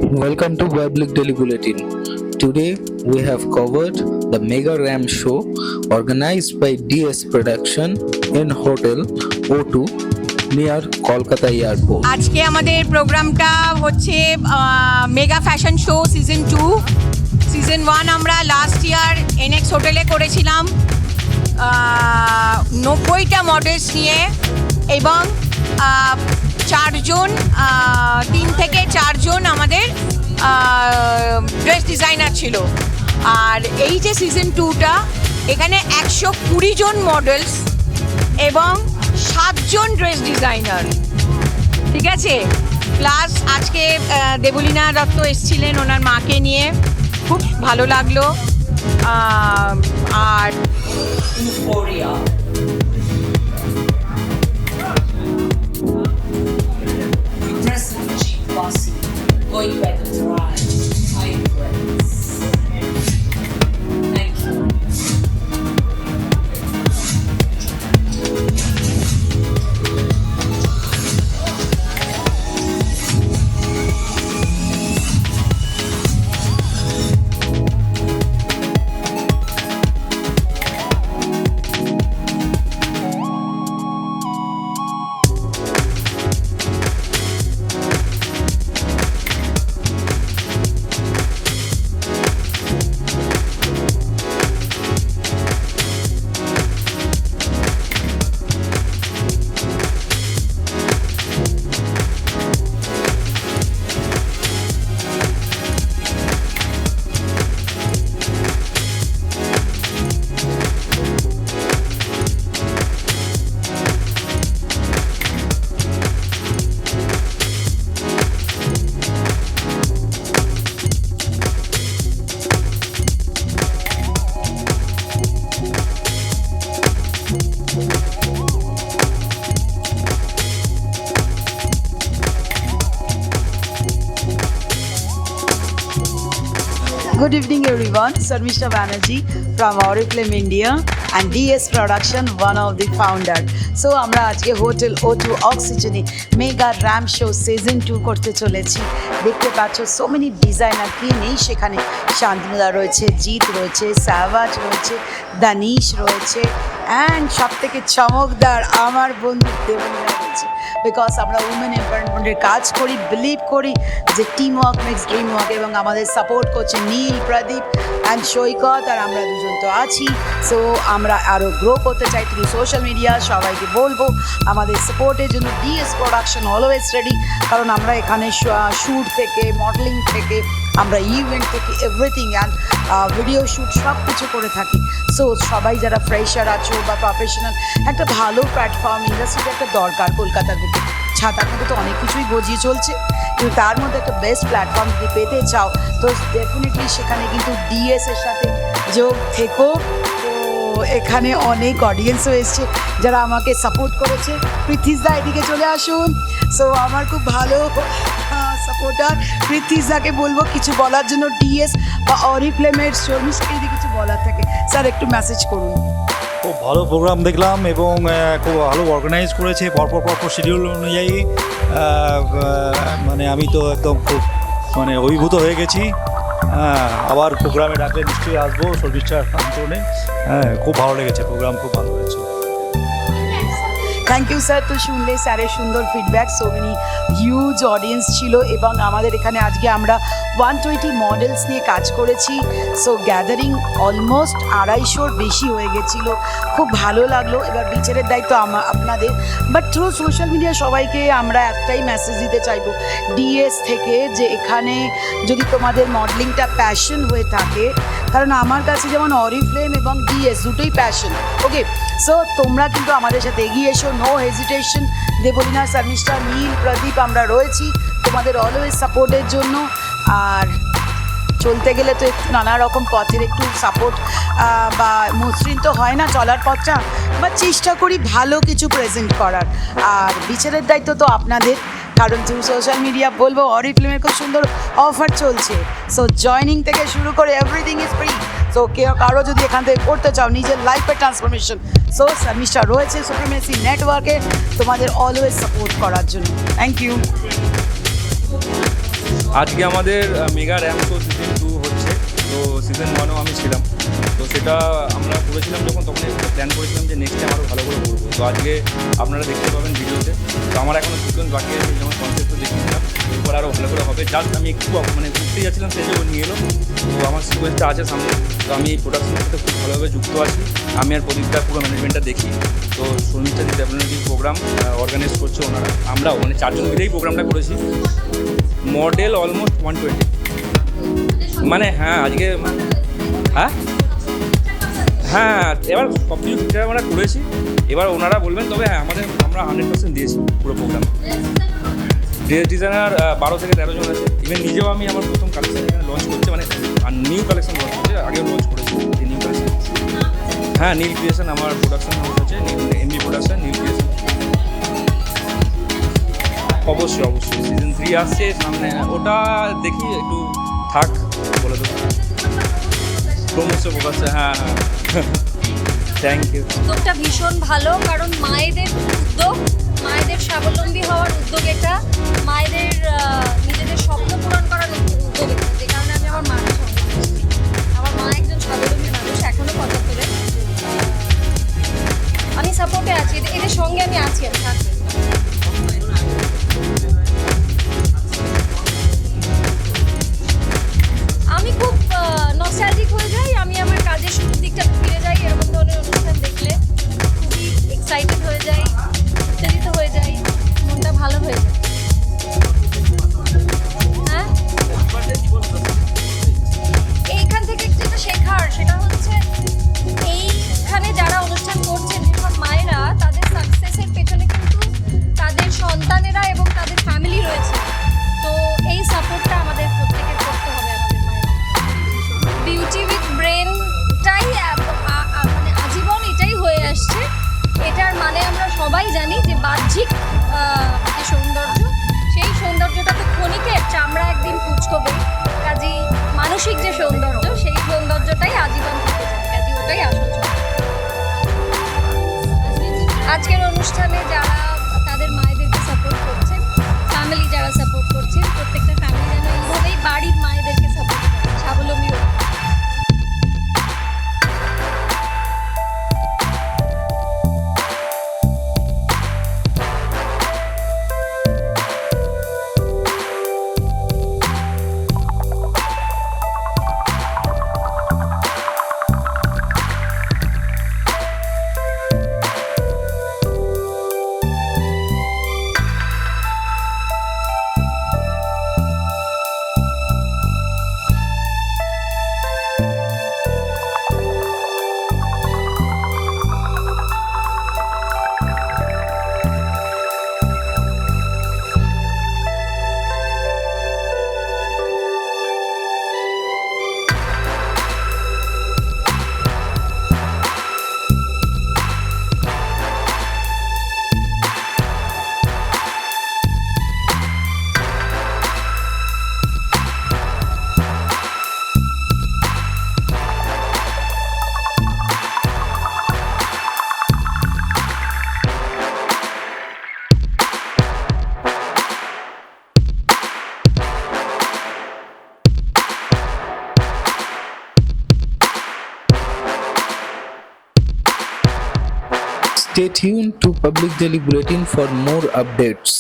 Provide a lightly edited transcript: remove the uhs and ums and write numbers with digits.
Welcome to Public Daily Bulletin. Today we have covered the Mega Ram show organized by DS Production in Hotel O2 near Kolkata Airport. আজকে আমাদের প্রোগ্রামটা হচ্ছে mega fashion show season 2 season 1 আমরা last year NX হোটেলে করেছিলাম 90টা models নিয়ে এবং 3 থেকে 4 জন আমাদের ড্রেস ডিজাইনার ছিল। আর এই যে সিজন 2টা এখানে 120 জন মডেলস এবং 7 জন ড্রেস ডিজাইনার, ঠিক আছে। প্লাস আজকে দেবলীনা দত্ত এসেছিলেন ওনার মাকে নিয়ে, খুব ভালো লাগলো। আর going back to drive, high praise. Thank you. Good evening everyone, Sarmisha Banerjee from Oriflame India and DS Production, one of the founder. So আমরা আজকে হোটেল O2 অক্সিজেনে মেগা র্যাম শো সিজন 2 করতে চলেছি। দেখতে পাচ্ছ সো মেনি ডিজাইনার, কি নেই সেখানে। শান্তনুদা রয়েছে, জিৎ রয়েছে, সাভাজ রয়েছে, দানিশ রয়েছে, অ্যান্ড সব থেকে চমকদার আমার বন্ধু দেবলীনা রয়েছে। বিকজ আমরা উমেন এম্পাওয়ারমেন্টের কাজ করি, বিলিভ করি যে team work makes dream work, এবং আমাদের সাপোর্ট করছে নীল, প্রদীপ অ্যান্ড সৈকত, আর আমরা দুজন তো আছি। সো আমরা আরও গ্রো করতে চাই থ্রু সোশ্যাল মিডিয়া। সবাইকে বলবো আমাদের সাপোর্টের জন্য ডিএস প্রোডাকশন অলওয়েজ রেডি, কারণ আমরা এখানে শ্যুট থেকে, মডেলিং থেকে, আমরা ইভেন্ট থেকে এভরিথিং অ্যান্ড ভিডিও শ্যুট সব কিছু করে থাকি। সো সবাই যারা ফ্রেশার আছো বা প্রফেশনাল, একটা ভালো প্ল্যাটফর্ম ইন্ডাস্ট্রিতে একটা দরকার। কলকাতার বুকে ছাতার মধ্যে তো অনেক কিছুই গজিয়ে চলছে, কিন্তু তার মধ্যে একটা বেস্ট প্ল্যাটফর্ম যদি পেতে চাও তো ডেফিনেটলি সেখানে কিন্তু ডিএস এর সাথে যোগ থেকো। তো এখানে অনেক অডিয়েন্সও এসছে যারা আমাকে সাপোর্ট করেছে। পৃথ্বীজদা এদিকে চলে আসুন। সো আমার খুব ভালো সাপোর্টার পৃথ্বীজদাকে বলবো কিছু বলার জন্য, ডিএস বা অরিফ্লেমের শর্মিষ্ঠাকে যদি কিছু বলার থাকে স্যার একটু মেসেজ করুন। খুব ভালো প্রোগ্রাম দেখলাম এবং খুব ভালো অর্গানাইজ করেছে পরপর শিডিউল অনুযায়ী। মানে আমি তো একদম খুব অভিভূত হয়ে গেছি। আবার প্রোগ্রামে ডাকলে নিশ্চয়ই আসবো শর্মিষ্ঠার আমন্ত্রণে। খুব ভালো লেগেছে, প্রোগ্রাম খুব ভালো হয়েছে। Thank you sir. তো শুনলে স্যারের সুন্দর feedback, so many huge audience ছিল, এবং আমাদের এখানে আজকে আমরা 120 মডেলস নিয়ে কাজ করেছি। সো গ্যাদারিং অলমোস্ট 250-র বেশি হয়ে গেছিল, খুব ভালো লাগলো। এবার বিচারের দায়িত্ব আপনাদের, বাট থ্রু সোশ্যাল মিডিয়া সবাইকে আমরা একটাই মেসেজ দিতে চাইবো ডিএস থেকে, যে এখানে যদি তোমাদের মডেলিংটা প্যাশন হয়ে থাকে, কারণ আমার কাছে যেমন অরিফ্লেম এবং ডিএস দুটোই প্যাশন, ওকে। সো তোমরা কিন্তু আমাদের সাথে এগিয়ে এসো, নো হেজিটেশন। দেবলীনা, শর্মিষ্ঠা, নীল, প্রদীপ আমরা রয়েছি তোমাদের অলওয়েজ সাপোর্টের জন্য। আর চলতে গেলে তো একটু নানা রকম পথের একটু সাপোর্ট বা মসৃণ তো হয় না চলার পথটা, বা চেষ্টা করি ভালো কিছু প্রেজেন্ট করার। আর বিচারের দায়িত্ব তো আপনাদের, কারণ থ্রু সোশ্যাল মিডিয়া বলবো অরিফ্লেমের খুব সুন্দর অফার চলছে। সো জয়নিং থেকে শুরু করে এভরিথিং ইজ ফ্রি। সো কারো যদি এখান থেকে করতে চাও নিজের লাইফের ট্রান্সফরমেশন, সো শর্মিষ্ঠা রয়েছে সুপ্রিমেসি নেটওয়ার্কে তোমাদের অলওয়েজ সাপোর্ট করার জন্য। Thank you. আজকে আমাদের মেগা র্যাম শো সিজন 2 হচ্ছে। তো সিজন 1ও আমি ছিলাম, তো সেটা আমরা করেছিলাম যখন, তখন প্ল্যান করেছিলাম যে নেক্সট টাইম আরও ভালো করে করবো। তো আজকে আপনারা দেখতে পাবেন ভিডিওতে। তো আমার এখনও সিকোয়েন্স বাকি আছে, যেমন কনসেপ্টও দেখিয়েছিলাম, এরপর আরও ভালো করে হবে। জাস্ট আমি একটু মানে ঘুরতেই যাচ্ছিলাম, সেই যে নিয়ে এলো। তো আমার সিকোয়েন্সটা আছে সামনে, তো আমি এই প্রোডাকশনের সাথে খুব ভালোভাবে যুক্ত আছি। আমি আর প্রদীপটা পুরো ম্যানেজমেন্টটা দেখি। তো Sharmistha di development programme organise করছে ওনারা, আমরাও মানে 4 জন মিলেই প্রোগ্রামটা করেছি। মডেল অলমোস্ট 120, মানে হ্যাঁ আজকে হ্যাঁ হ্যাঁ এবার সব কিছু ঠিকঠাক আমরা করেছি। এবার ওনারা বলবেন, তবে হ্যাঁ আমরা 100% দিয়েছি পুরো প্রোগ্রাম। ড্রেস ডিজাইনার 12 থেকে 13 জন আছে। ইভেন নিজেও আমি আমার প্রথম কালেকশন এখানে লঞ্চ করছে, মানে নিউ কালেকশন লঞ্চ করছে, আগেও লঞ্চ করেছি যে নিউ কালেকশন। হ্যাঁ, নীল ক্রিয়েশন আমার প্রোডাকশন হাউস আছে, এমবি প্রোডাকশন, নীল ক্রিয়েশন। অবশ্যই সিজন 3 আসছে সামনে, ওটা দেখি একটু থাক বলে দেবো। ক্রমশ ফোকাস, হ্যাঁ থ্যাংক ইউ। উদ্যোগটা ভীষণ ভালো, কারণ মায়েদের উদ্যোগ, মায়েদের স্বাবলম্বী হওয়ার উদ্যোগ এটা, মায়েদের নিজেদের স্বপ্ন পূরণ করার উদ্যোগ এটা। যে কারণে আমি আমার মাকে সঙ্গে এসেছি। আমার মা একজন স্বাবলম্বী মানুষ, এখনও 75-এ। আমি সাপোর্টে আছি, এদের সঙ্গে আমি আছি, আমি থাকবো। আমি খুব নস্টালজিক হয়ে যাই, আমি আমার কাজের শুরুর দিকটা ফিরে যাই এরকম ধরনের অনুষ্ঠান দেখলে। খুবই এক্সাইটেড হয়ে যাই, উত্তেজিত হয়ে যাই, মনটা ভালো হয়ে যায়। হ্যাঁ, এইখান থেকে যেটা শেখার সেটা হচ্ছে, এইখানে যারা অনুষ্ঠান করছেন যেসব মায়েরা, তাদের সাকসেসের পেছনে কিন্তু তাদের সন্তানেরা এবং তাদের ফ্যামিলি রয়েছে। তো এই সাপোর্টটা আমাদের প্রত্যেকের করতে হবে। বিউটি উইথ ব্রেনটাই মানে আজীবন এটাই হয়ে আসছে। এটার মানে আমরা সবাই জানি যে বাহ্যিক যে সৌন্দর্য, সেই সৌন্দর্যটা তো ক্ষণিকের, চামড়া একদিন কুচকবে। কাজেই মানসিক যে সৌন্দর্য, সেই সৌন্দর্যটাই আজীবন থেকে যায়। কাজে ওটাই আসল সৌন্দর্য। আজকের অনুষ্ঠানে যারা তাদের মায়েদেরকে সাপোর্ট করছেন, ফ্যামিলি যারা সাপোর্ট করছেন, প্রত্যেকটা ফ্যামিলি যেন এইভাবেই বাড়ির মায়েদেরকে সাপোর্ট করে, স্বাবলম্বী হোক। Stay tuned to Public Daily Bulletin for more updates.